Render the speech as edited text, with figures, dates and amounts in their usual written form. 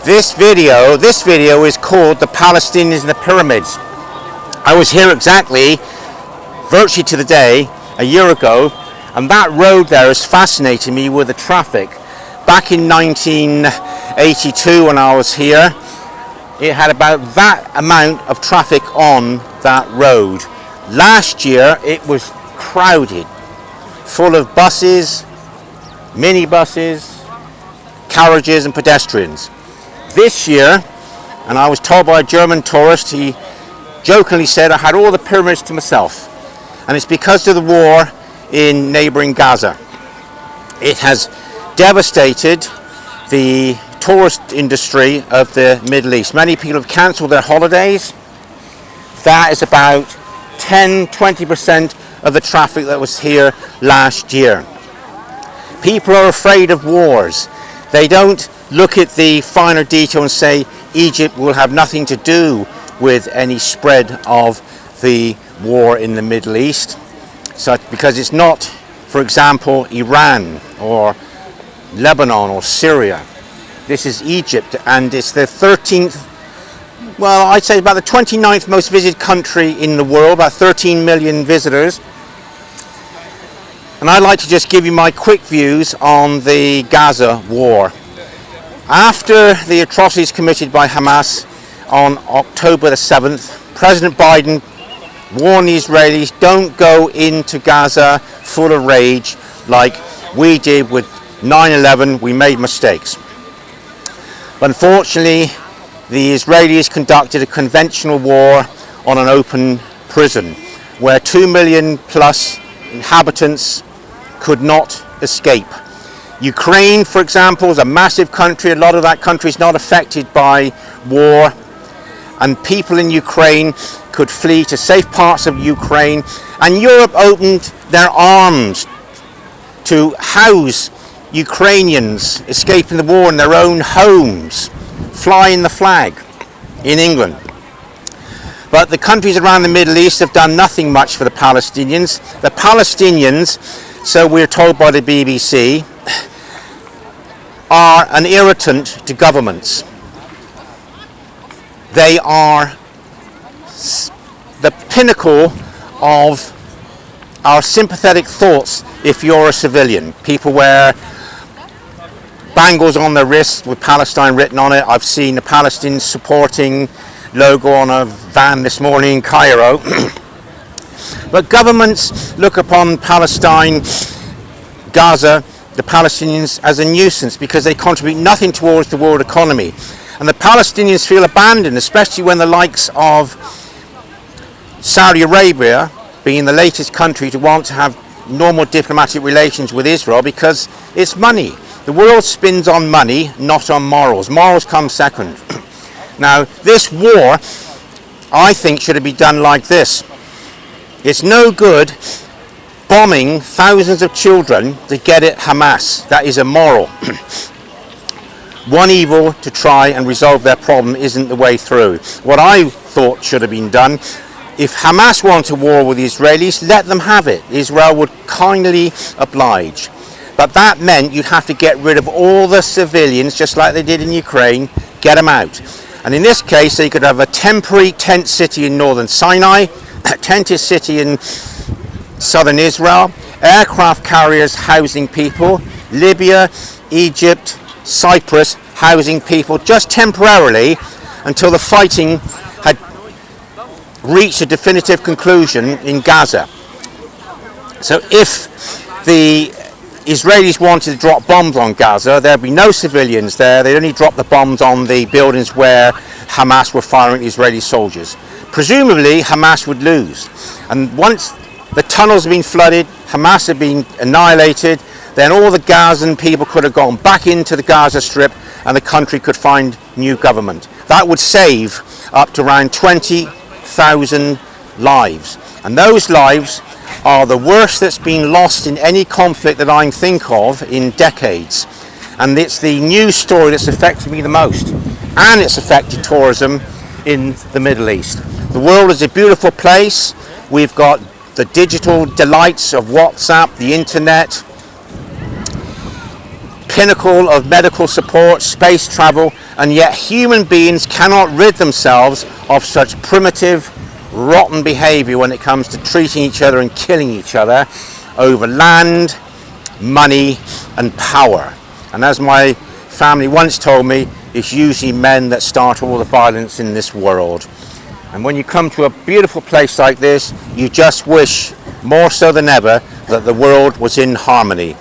This video is called The Palestinians and the Pyramids. I was here exactly, virtually to the day, a year ago, and that road there has fascinated me with the traffic. Back in 1982 when I was here, it had about that amount of traffic on that road. Last year it was crowded, full of buses, minibuses, carriages and pedestrians. This year, and I was told by a German tourist, he jokingly said I had all the pyramids to myself, and it's because of the war in neighbouring Gaza. It has devastated the tourist industry of the Middle East. Many people have cancelled their holidays. That is about 10-20% of the traffic that was here last year. People are afraid of wars. They don't look at the finer detail and say Egypt will have nothing to do with any spread of the war in the Middle East. So, because it's not, for example, Iran or Lebanon or Syria. This is Egypt, and it's the 13th, well, I'd say about the 29th most visited country in the world, about 13 million visitors. And I'd like to just give you my quick views on the Gaza war. After the atrocities committed by Hamas on October the 7th, President Biden warned the Israelis, don't go into Gaza full of rage like we did with 9/11. We made mistakes. But unfortunately, the Israelis conducted a conventional war on an open prison where 2 million plus inhabitants could not escape. Ukraine, for example, is a massive country. A lot of that country is not affected by war, and people in Ukraine could flee to safe parts of Ukraine, and Europe opened their arms to house Ukrainians escaping the war in their own homes, flying the flag in England. But the countries around the Middle East have done nothing much for the Palestinians. The Palestinians, so we're told by the BBC, are an irritant to governments. They are the pinnacle of our sympathetic thoughts if you're a civilian. People wear bangles on their wrists with Palestine written on it. I've seen the Palestinian supporting logo on a van this morning in Cairo. But governments look upon Palestine, Gaza, the Palestinians as a nuisance because they contribute nothing towards the world economy. And the Palestinians feel abandoned, especially when the likes of Saudi Arabia, being the latest country to want to have normal diplomatic relations with Israel because it's money. The world spins on money, not on morals. Morals come second. Now, this war, I think, should have been done like this. It's no good bombing thousands of children to get at Hamas. That is immoral. One evil to try and resolve their problem isn't the way through. What I thought should have been done, if Hamas wanted a war with the Israelis, let them have it. Israel would kindly oblige. But that meant you'd have to get rid of all the civilians, just like they did in Ukraine, get them out. And in this case, they could have a temporary tent city in northern Sinai, a tented city in southern Israel, aircraft carriers housing people, Libya, Egypt, Cyprus housing people just temporarily until the fighting had reached a definitive conclusion in Gaza. So if the Israelis wanted to drop bombs on Gaza, there'd be no civilians there. They'd only drop the bombs on the buildings where Hamas were firing at Israeli soldiers. Presumably Hamas would lose, and once the tunnels have been flooded, Hamas have been annihilated, then all the Gazan people could have gone back into the Gaza Strip and the country could find new government. That would save up to around 20,000 lives. And those lives are the worst that's been lost in any conflict that I can think of in decades. And it's the news story that's affected me the most. And it's affected tourism in the Middle East. The world is a beautiful place. We've got the digital delights of WhatsApp, the internet, pinnacle of medical support, space travel, and yet human beings cannot rid themselves of such primitive, rotten behavior when it comes to treating each other and killing each other over land, money, and power. And as my family once told me, it's usually men that start all the violence in this world. And when you come to a beautiful place like this, you just wish, more so than ever, that the world was in harmony.